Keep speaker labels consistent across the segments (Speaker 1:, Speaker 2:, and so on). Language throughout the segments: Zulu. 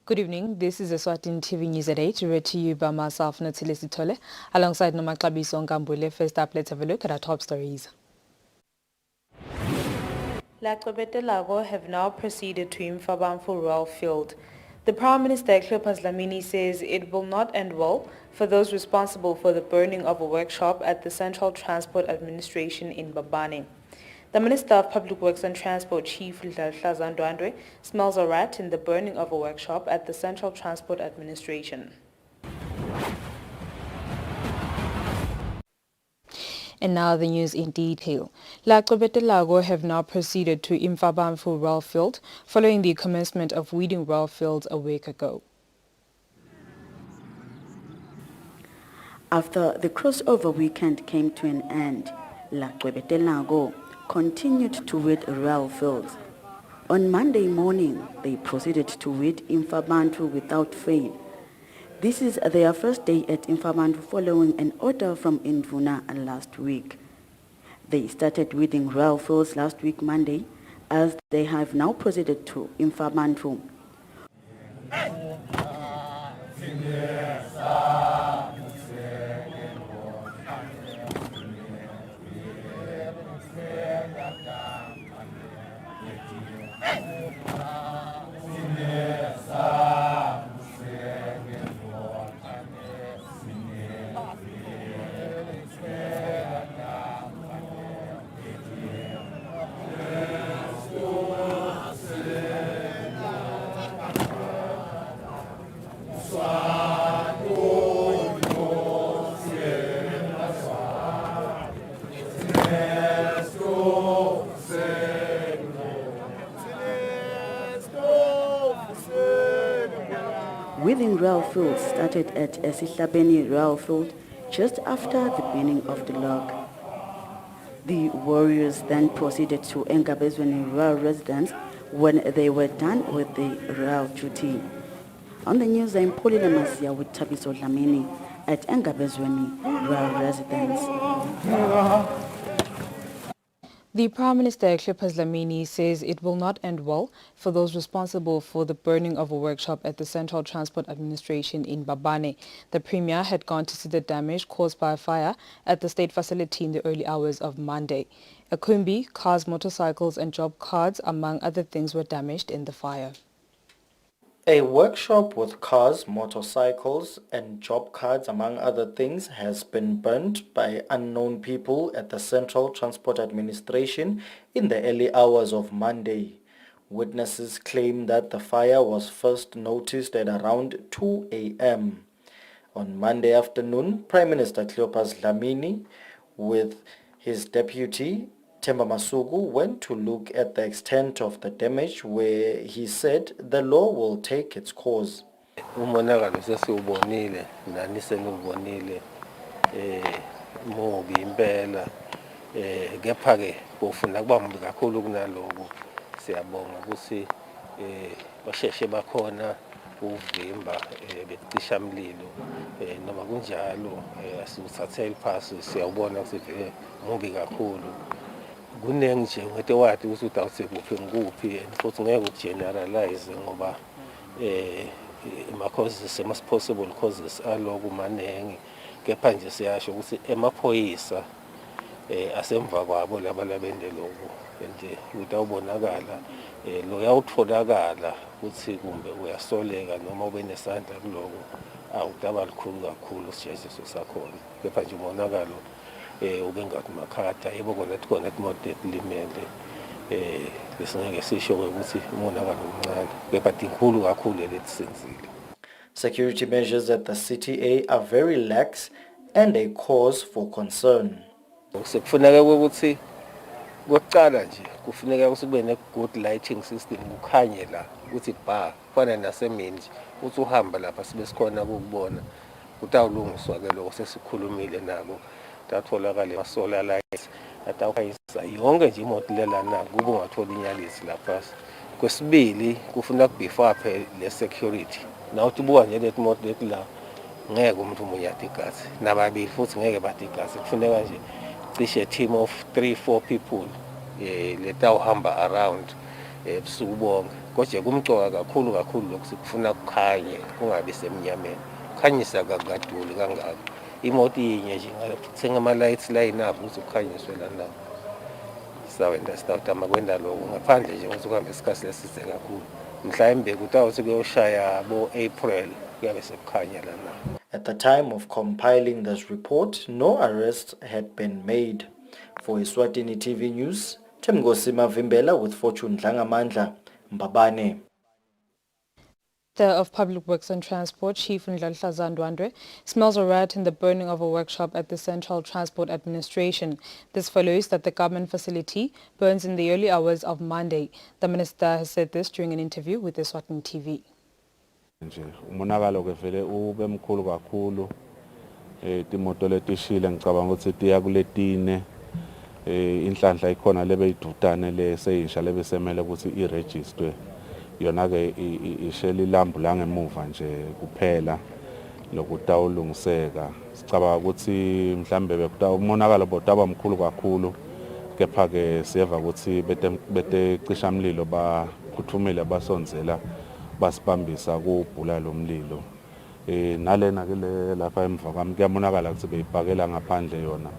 Speaker 1: Good evening. This is Eswatini TV News at 8, read to you by myself, Natilisi Tole, alongside Nomakabiso Ngambule. First up, let's have a look at our top stories. Lago have now proceeded to Mfabamfu Royal Field. The Prime Minister, Cleopas Dlamini, says it will not end well for those responsible for the burning of a workshop at the Central Transport Administration in Babane. The Minister of Public Works and Transport, Chief Hlaza Ndwandwe, smells a rat in the burning of a workshop at the Central Transport Administration. And now the news in detail. Lago have now proceeded to Mfabamfu Royal Field following the commencement of weeding royal fields a week ago.
Speaker 2: After the crossover weekend came to an end, Lago continued to weed royal fields. On Monday morning, they proceeded to weed Mfabamfu without fail. This is their first day at Mfabamfu following an order from Induna last week. They started weeding royal fields last week Monday, as they have now proceeded to Mfabamfu. Weeding royal fields started at Eswatini royal field just after the burning of the log. The warriors then proceeded to Engabezweni royal residence when they were done with the royal duty. On the news, I'm Paulina Masia with Tabiso Dlamini at Engabezweni royal residence.
Speaker 1: The Prime Minister, Cleopas Dlamini, says it will not end well for those responsible for the burning of a workshop at the Central Transport Administration in Babane. The Premier had gone to see the damage caused by a fire at the state facility in the early hours of Monday. A kumbi, cars, motorcycles and job cards, among other things, were damaged in the fire.
Speaker 3: A workshop with cars, motorcycles and job cards, among other things, has been burnt by unknown people at the Central Transport Administration in the early hours of Monday. Witnesses claim that the fire was first noticed at around 2 a.m. On Monday afternoon, Prime Minister Cleopas Dlamini, with his deputy Themba Masuku, went to look at the extent of the damage, where he said the law will take its course.
Speaker 4: Umonakalo sesiubonile nani senubonile mubi impela kepha ke bofuna kubambi kakhulu kunaloko siyabonga ukuthi basheshe bakhona uvimba becisha umlilo noma kunjalo asuthathele phasi siyabona ukuthi mubi kakhulu kunengi nje ngete wathi ukuthi udawuse kuphi ngikuphi futhi ngeke ukugeneralize ngoba ama-causes ama possible causes aloku manengi kepha nje siyasho ukuthi emaphoyisa asemva kwabo laba labende lokhu nje utawubonakala lo yawutholakala ukuthi kumbe uyasoleka noma ube nesandla kuloko awudaba likhulu kakhulu sijeziso sakhona kepha nje umonakalo ubengathi makhatha yebo kona khona imoto elimele besingeke sisho ukuthi umonakalo omncane kepha inkulu kakhulu lesenzile.
Speaker 3: Security measures at the CTA are very lax and a cause for concern.
Speaker 4: Sekufuneka ukuthi kokuqala nje kufuneka ukuthi kube ne-good lighting system kukhanye la ukuthi ba kufana nasemini nje uthi uhamba lapha sibe sikhona ukubona kutawulungiswa ke lokho sesikhulumile nabo tatholakala ama-solar lights atawukhanyisa yonke nje imoto lelana kube ungathola inyalizi lapha. Kwesibili kufuna kubhifaphe le-security nawuthi ubuka nje leti moto leti la ngeke umuntu munye atigasi nababili futhi ngeke batigasi kufuneka nje cishe a team of 3-4 people letawuhamba around ebusuku bonke kodwa kumcoka kakhulu lokhu sikufuna kukhanye kungabi semnyameni kukhanyisa kakaduli kangaka imoto inye nje ngakuthenga ama lights line up ukuthi kukhanyiswe lana sawenda start amakwenda lokho ngaphandle nje ukuthi kuhambe isikhathi leside kakhulu mhlawumbe kutawuthi kuyoshaya bo-April kuyabe sekukhanya lana.
Speaker 3: At the time of compiling this report, no arrests had been made. For Eswatini TV News, Temgosima Vimbela with Fortune Dlangamandla, Mbabane.
Speaker 1: Minister of Public Works and Transport, Chief Ndlalhlazana Ndwandwe, smells a rat in the burning of a workshop at the Central Transport Administration. This follows that the government facility burns in the early hours of Monday. The minister has said this during an interview with Eswatini TV.
Speaker 5: Umonakalo ke vele ube mkhulu kakhulu imoto letishile ngicabanga ukuthi tiya kuletine inhlanhla ikhona lebeyidutane leseyisha lebesemele ukuthi iregister yona ke isheli lambu la ngemuva nje kuphela lokutawulungiseka sicabanga ukuthi mhlambe bekuta umonakalo bodaba mkhulu kakhulu kepha ke siyeva ukuthi bete cisha umlilo baphuthumile basonzela basibambisa kubhula lomlilo nalena ke lapha emva kwami kuyamonakala ukuthi beyibhakela ngaphandle yona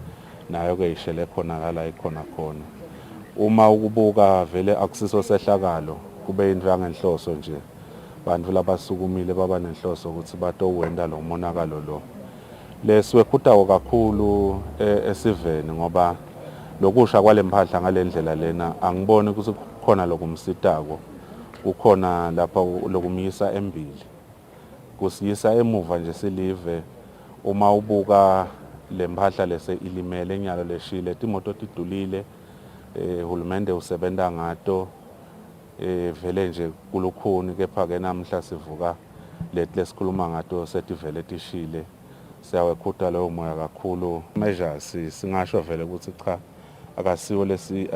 Speaker 5: nayo ke ishele khona la ikhona khona uma ukubuka vele akusiso sehlakalo kube into yangenhloso nje bantu labasukumile baba nenhloso ukuthi batowenda lo monakalo lo leswekutawo kakhulu esiveni ngoba lokusha kwalempahla ngalendlela lena angiboni ukuthi kukhona lokumsitako kukhona lapha lokumisa embili kusiyisa emuva nje silive uma ubuka lempahla lese ilimele enyalo leshile timoto tidulile uhulumende usebenza ngato vele nje kulukhuni kepha ke namhla sivuka lesikhuluma ngato setivele tishile siyawekhutha lowo moya kakhulu measures singasho vele ukuthi cha akasiwo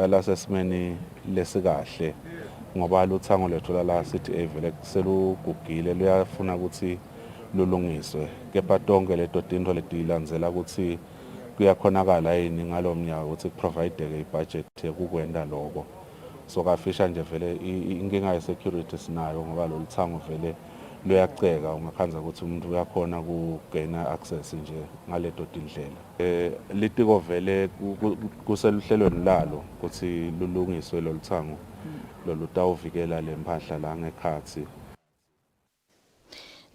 Speaker 5: lasesimeni lesikahle ngoba luthango lethu la sithi vele selugugile luyafuna ukuthi lulungiswe kepha tonke leto tinto letilandzela ukuthi kuyakhonakala yini ngalomnyaka ukuthi kuprovide ke ibudget yokukwenda lokho so kafisha nje vele inkinga ye-security sinayo ngoba lo luthango vele luyaceka ungakhanza ukuthi umuntu uyakhona kugaina access nje ngaleto tindlela litiko vele kuseluhlelweni lalo ukuthi lulungiswe lo luthango lolutawuvikela lempahla la ngekhathi.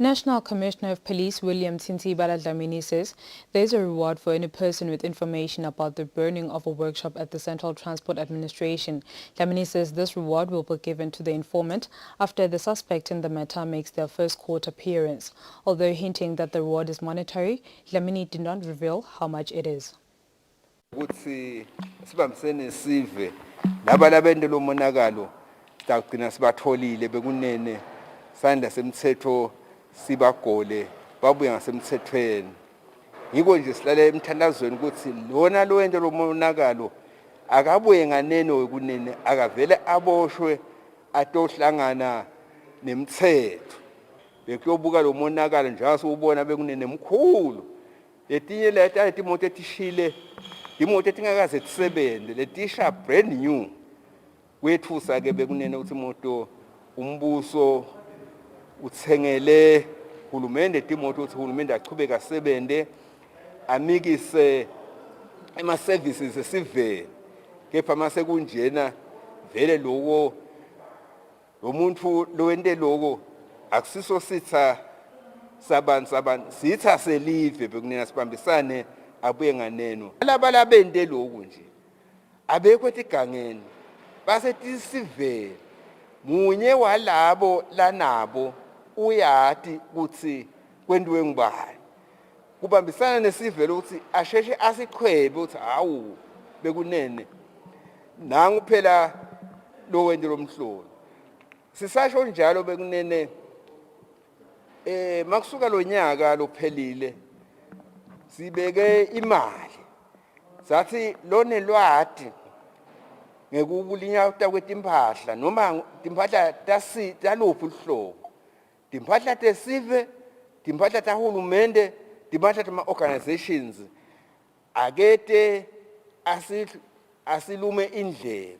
Speaker 1: National Commissioner of Police William Tintibala Dlamini says there is a reward for any person with information about the burning of a workshop at the Central Transport Administration. Dlamini says this reward will be given to the informant after the suspect in the matter makes their first court appearance. Although hinting that the reward is monetary, Dlamini did not reveal how much it is.
Speaker 6: Ukuthi sibambisene sive laba labende lo monakalo sagcina sibatholile bekunene sanda semthetho sibagole babuya ngasemthethweni ngiko nje silale emthandazweni ukuthi lona lo wende lo monakalo akabuye nganeno wekunene akavele aboshwe atohlangana nemthetho bekuyobuka lo monakalo njalo ubona bekunene mkhulu letinye leta imoto etishile imoto etingakaze tisebende letisha brand new wethusa ke bekunene ukuthi imoto umbuso uthengele hulumende timoto ukuthi hulumende achubeka asebende amikise ema services esivele kepha mase kunjena vele lokho lo muntu lo wende lokho akusiso sitha sabantu sitha selive bekunena sibambisane abuye nganeno laba labende lokho nje abekho etigangeni basetisivele munye walabo lanabo uyati ukuthi kwendiwe ngubani kubambisana nesivele ukuthi asheshe asichwebe ukuthi hawu bekunene nangu phela lo wende lomhlolo sisasho njalo bekunene makusuka lo nyaka lophelile sibeke imali sathi lone lwati ngekubulinya kwetimpahla noma timpahla taluphi uhlobo timpahla tesive timpahla tahulumende timpahla tama-organizations akete asilume indlebe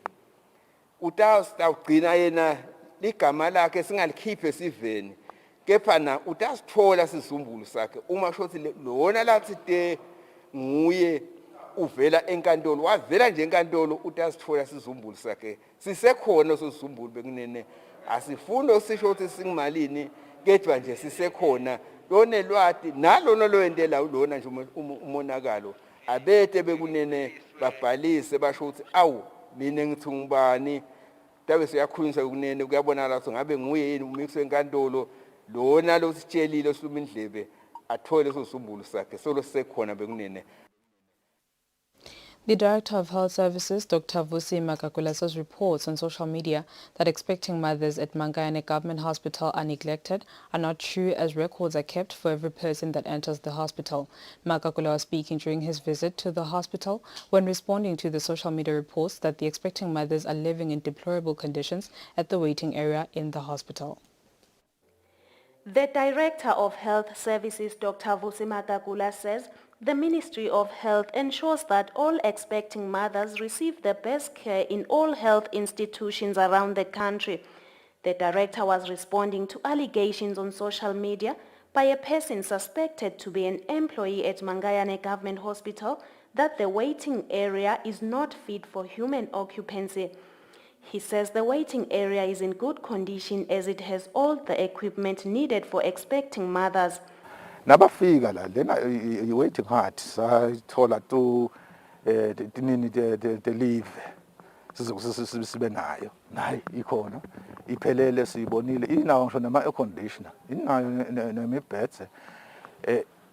Speaker 6: utawugcina yena ligama lakhe singalikhiphe siveni kepha na utasithola sizumbulu sakhe uma shothi lona lathi te nguye uvela enkantolo wavela nje enkantolo utasithola sizumbulu sakhe sisekhona sozizumbulu bekunene asifuni usisho ukuthi singimalini kepha nje sisekhona lona lwati nalona loyendela lona nje umonakalo abete bekunene babhalise basho ukuthi awu mina ngithi ngubani tabe siyakhulunyiswa kunene kuyabonakala ukuthi ngabe nguye yini umixwe enkantolo lona lositshelile suma indlebe athole sozumbulu sakhe solo sisekhona bekunene.
Speaker 1: The Director of Health Services, Dr. Vusi Makakula, says reports on social media that expecting mothers at Mangayane Government Hospital are neglected are not true, as records are kept for every person that enters the hospital. Makakula was speaking during his visit to the hospital when responding to the social media reports that the expecting mothers are living in deplorable conditions at the waiting area in the hospital.
Speaker 7: The Director of Health Services, Dr. Vusi Makakula, says the Ministry of Health ensures that all expecting mothers receive the best care in all health institutions around the country. The director was responding to allegations on social media by a person suspected to be an employee at Mangayane Government Hospital that the waiting area is not fit for human occupancy. He says the waiting area is in good condition as it has all the equipment needed for expecting mothers.
Speaker 8: Nabafika la lena waiting hard sathola to tinini the leave sibe nayo nayi ikhona iphelele sibonile inawo ngisho nama air conditioner inayo nemibhedze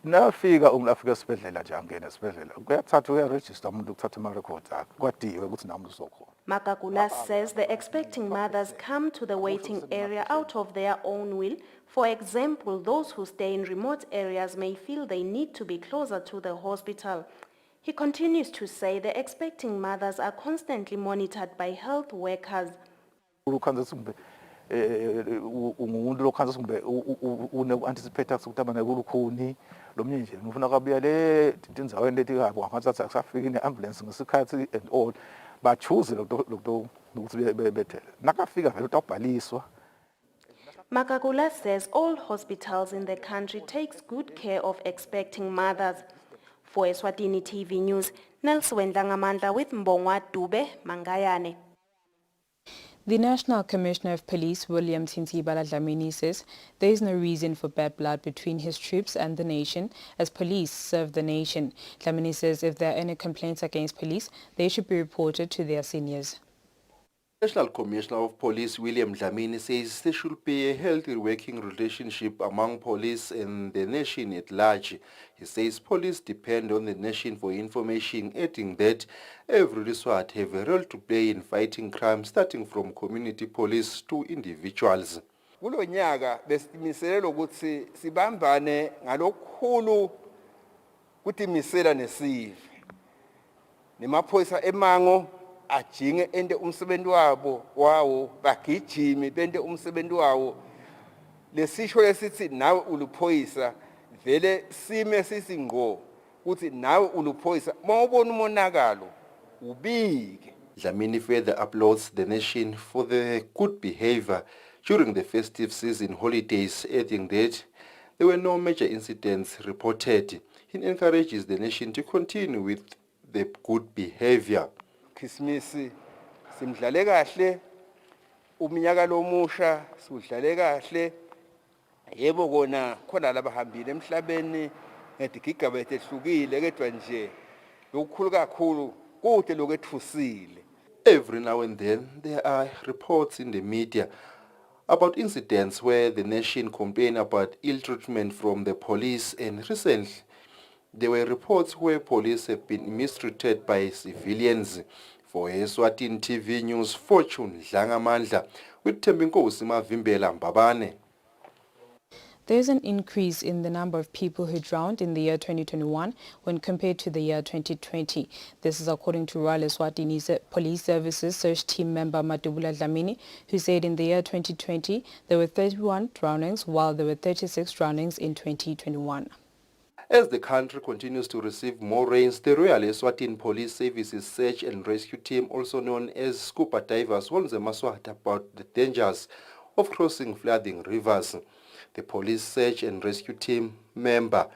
Speaker 8: nafika ungafika esibhedlela nje angena esibhedlela kuyathatha uyaregister umuntu ukuthatha ama records akhe kwadiwe ukuthi nami uzokhona.
Speaker 7: Makakula says the expecting mothers come to the waiting area out of their own will. For example, those who stay in remote areas may feel they need to be closer to the hospital. He continues to say the expecting mothers are constantly monitored by health workers.
Speaker 8: Umuntu lokhanza kumbe une-anticipate ukuthi abane kulukhuni lo mnyenje ngifuna kabuya le tindzaweni leti wangathatha akusafika ne-ambulance ngesikhathi and all bachuze lokho ukuthi bethele nakafika vele utawubhaliswa.
Speaker 7: Makakula says all hospitals in the country takes good care of expecting mothers. For Eswatini TV News, Nelson Ngamandla with Mbongwa Dube, Mangayane.
Speaker 1: The National Commissioner of Police, William Tintibala Dlamini, says there is no reason for bad blood between his troops and the nation, as police serve the nation. Dlamini says if there are any complaints against police, they should be reported to their seniors.
Speaker 9: National Commissioner of Police William Dlamini says there should be a healthy working relationship among police and the nation at large. He says police depend on the nation for information, adding that every Leswat have a role to play in fighting crime, starting from community police to individuals.
Speaker 6: Kulo nyaka besimiselelo ukuthi sibambane ngalokukhulu kutimisela nesive nemaphoyisa emango ajinge ende umsebenzi wawo bagijimi bende umsebenzi wawo lesisho lesithi nawe uluphoyisa vele sime sisingqo ukuthi nawe uluphoyisa mawubona umonakalo ubike.
Speaker 9: Dlamini further applauds the nation for the good behavior during the festive season holidays, adding that there were no major incidents reported. He encourages the nation to continue with the good behavior.
Speaker 6: Christmas simdlale kahle umnyaka lomusha sidlale kahle yebo kona khona labahambile emhlabeni ngedigigaba ehlukile kedwa nje lokukhulu kakhulu kude lokwethusile.
Speaker 9: Every now and then there are reports in the media about incidents where the nation complain about ill treatment from the police, and recently there were reports where police have been mistreated by civilians. For Eswatini TV News, Fortune Dlangamandla with Tembinkosi Mavimbela Mbabane.
Speaker 1: There is an increase in the number of people who drowned in the year 2021 when compared to the year 2020. This is according to Royal Eswatini Police Services Search Team member Madubula Dlamini, who said in the year 2020 there were 31 drownings while there were 36 drownings in 2021.
Speaker 9: As the country continues to receive more rains, the Royal Eswatini Police Services Search and Rescue Team, also known as scuba divers, warns the Maswat about the dangers of crossing flooding rivers. The Police Search and Rescue Team member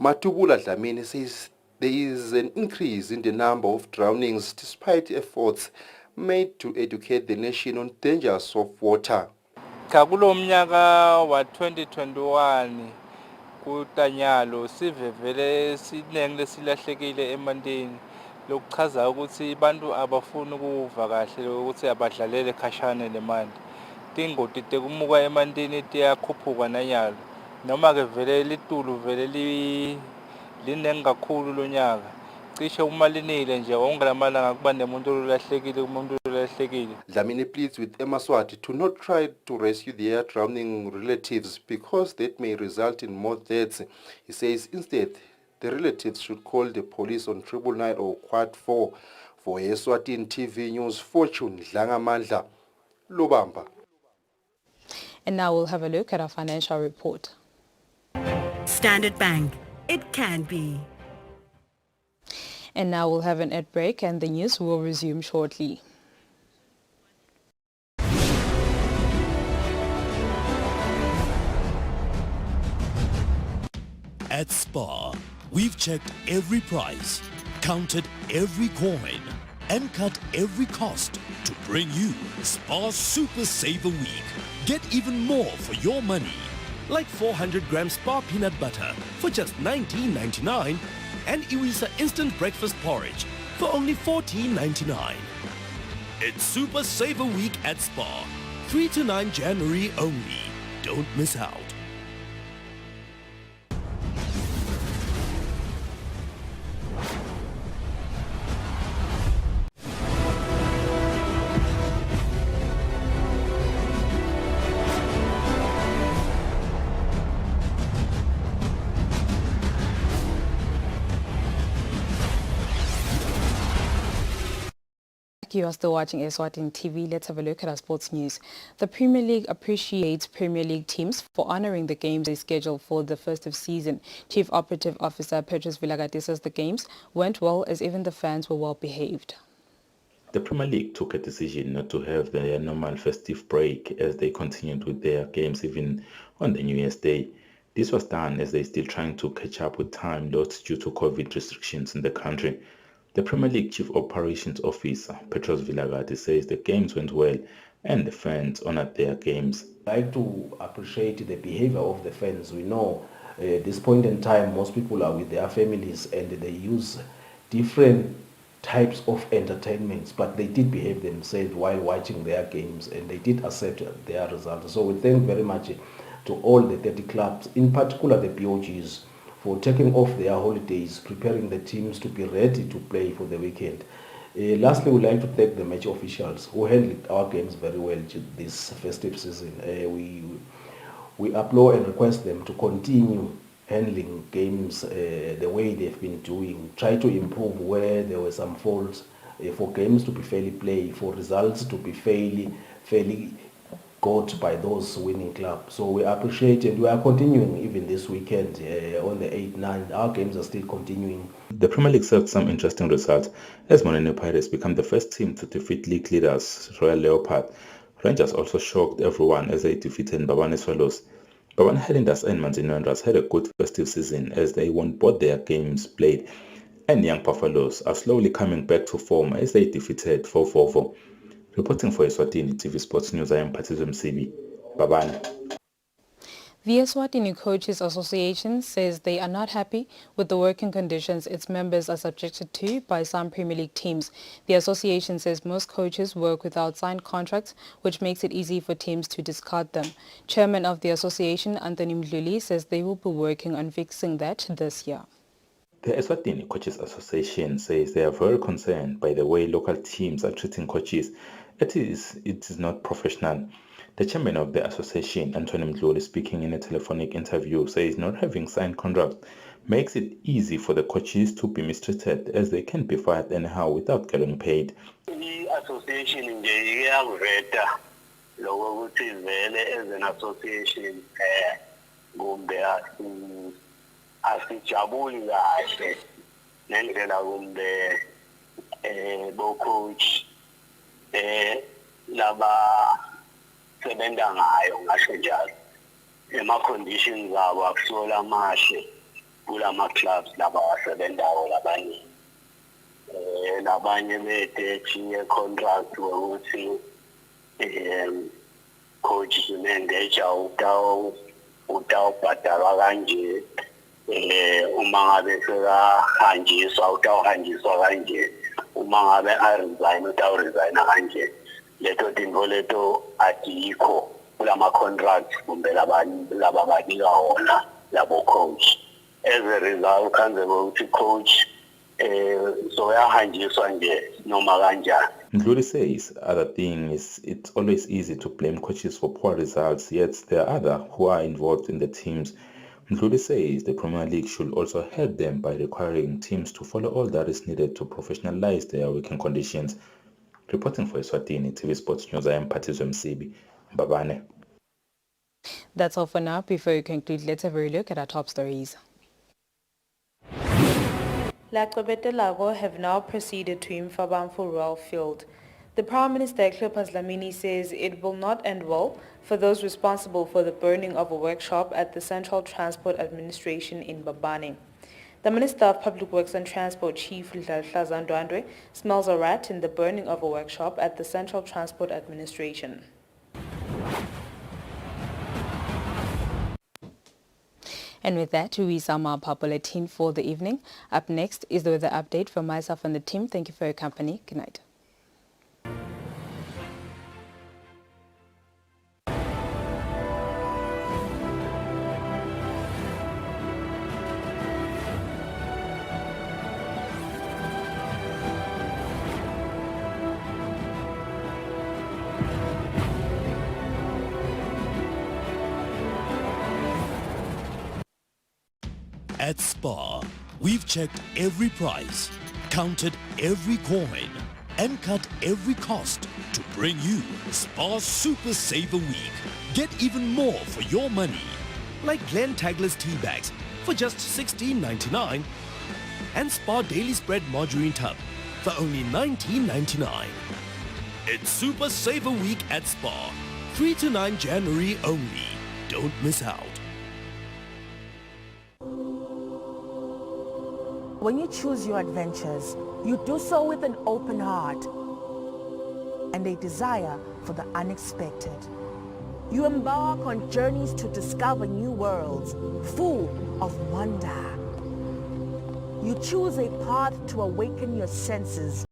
Speaker 9: Matubula Dlamini says there is an increase in the number of drownings despite efforts made to educate the nation on dangers of water.
Speaker 10: Kakulo mnyaka wa 2021 kutanyalo sive vele sinenge lesilahlekile emantini lokuchaza ukuthi abantu abafuni ukuva kahle ukuthi abadlalele khashane nemanti. Tingoti tekumuka emantini tiyakhuphuka nanyalo. Noma ke vele litulu vele linengi kakhulu lonyaka. Cishe uma linile nje ongelamala ngakuba nemuntu olahlekile umuntu olahlekile.
Speaker 9: Dlamini pleads with Emaswati to not try to rescue their drowning relatives because that may result in more deaths. He says instead the relatives should call the police on 999 or quad 4. For Eswatini TV News, Fortune Dlangamandla Lubamba.
Speaker 1: And now we'll have a look at our financial report.
Speaker 11: Standard Bank. It can be.
Speaker 1: And now we'll have an ad break and the news will resume shortly.
Speaker 12: At Spar, we've checked every price, counted every coin, and cut every cost to bring you Spar Super Saver Week. Get even more for your money, like 400 gram Spar peanut butter for just $19.99 and Iwisa instant breakfast porridge for only $14.99. It's Super Saver Week at Spar, 3 to 9 January only. Don't miss out.
Speaker 1: You are still watching Eswatini TV. Let's have a look at our sports news. The Premier League appreciates Premier League teams for honouring the games they scheduled for the festive season. Chief Operative Officer Petrus Vilagati says the games went well as even the fans were well behaved.
Speaker 13: The Premier League took a decision not to have their normal festive break as they continued with their games even on the New Year's Day. This was done as they're still trying to catch up with time lost due to COVID restrictions in the country. The Premier League Chief Operations Officer, Petrus Vilagati, says the games went well and the fans honoured their games.
Speaker 14: I'd like to appreciate the behaviour of the fans. We know at this point in time most people are with their families and they use different types of entertainments, but they did behave themselves while watching their games and they did accept their results. So we thank very much to all the 30 clubs, in particular the POGs, for taking off their holidays, preparing the teams to be ready to play for the weekend. Lastly, we'd like to thank the match officials who handled our games very well this festive season. We applaud and request them to continue handling games the way they've been doing. Try to improve where there were some faults, for games to be fairly played, for results to be fairly got by those winning clubs. So we appreciate and we are continuing even this weekend on the 8-9. Our games are still continuing.
Speaker 13: The Premier League served some interesting results as Moreno Pirates become the first team to defeat league leaders Royal Leopard. Rangers also shocked everyone as they defeated Mbabane Swallows. Mbabane Highlanders and Manzini Wanderers had a good festive season as they won both their games played, and Young Buffaloes are slowly coming back to form as they defeated 4-4-4. Reporting for Eswatini TV Sports News, I am Patizwe Msibi. Bye-bye.
Speaker 1: The Eswatini Coaches Association says they are not happy with the working conditions its members are subjected to by some Premier League teams. The association says most coaches work without signed contracts, which makes it easy for teams to discard them. Chairman of the association, Anthony Mdluli, says they will be working on fixing that this year.
Speaker 13: The Eswatini Coaches Association says they are very concerned by the way local teams are treating coaches. It is not professional. The chairman of the association, Anthony Mdluli, speaking in a telephonic interview, says not having signed contracts makes it easy for the coaches to be mistreated as they can be fired anyhow without getting paid.
Speaker 15: The association in the logo as an association asijabuli kahle nendlela kumbe bo coach laba sebenza ngayo ngasho njalo ema-conditions abo akusola amahle kulama clubs laba wasebenzayo labanye bethe contract wokuthi coach umengeja utawubhadalwa kanje uma ngabe sekahanjiswa utawuhanjiswa kanje uma ngabe a-resign utawuresigna kanje leto tinto leto atikho kulama contracts kumbe laba banika wona labo coach. As a result kanze ukuthi coach soyahanjiswa nje noma kanjani.
Speaker 13: Ndluli says other thing is it's always easy to blame coaches for poor results, yet there are others who are involved in the teams. Ndluli says the Premier League should also help them by requiring teams to follow all that is needed to professionalize their working conditions. Reporting for Eswatini TV Sports News, I am Patizwe Msibi. Babane.
Speaker 1: That's all for now. Before we conclude, let's have a look at our top stories. Laqwebete Lago have now proceeded to Mfabamfu Royal Field. The Prime Minister Cleopas Dlamini says it will not end well for those responsible for the burning of a workshop at the Central Transport Administration in Babane. The Minister of Public Works and Transport, Chief Hlaza Ndwandwe, smells a rat in the burning of a workshop at the Central Transport Administration. And with that, we sum up our bulletin for the evening. Up next is the weather update from myself and the team. Thank you for your company. Good night.
Speaker 12: At Spar, we've checked every price, counted every coin, and cut every cost to bring you Spar Super Saver Week. Get even more for your money. Like Glen Tagler's tea bags for just $16.99 and Spar Daily Spread Margarine Tub for only $19.99. It's Super Saver Week at Spar, 3 to 9 January only. Don't miss out.
Speaker 16: When you choose your adventures, you do so with an open heart and a desire for the unexpected. You embark on journeys to discover new worlds, full of wonder. You choose a path to awaken your senses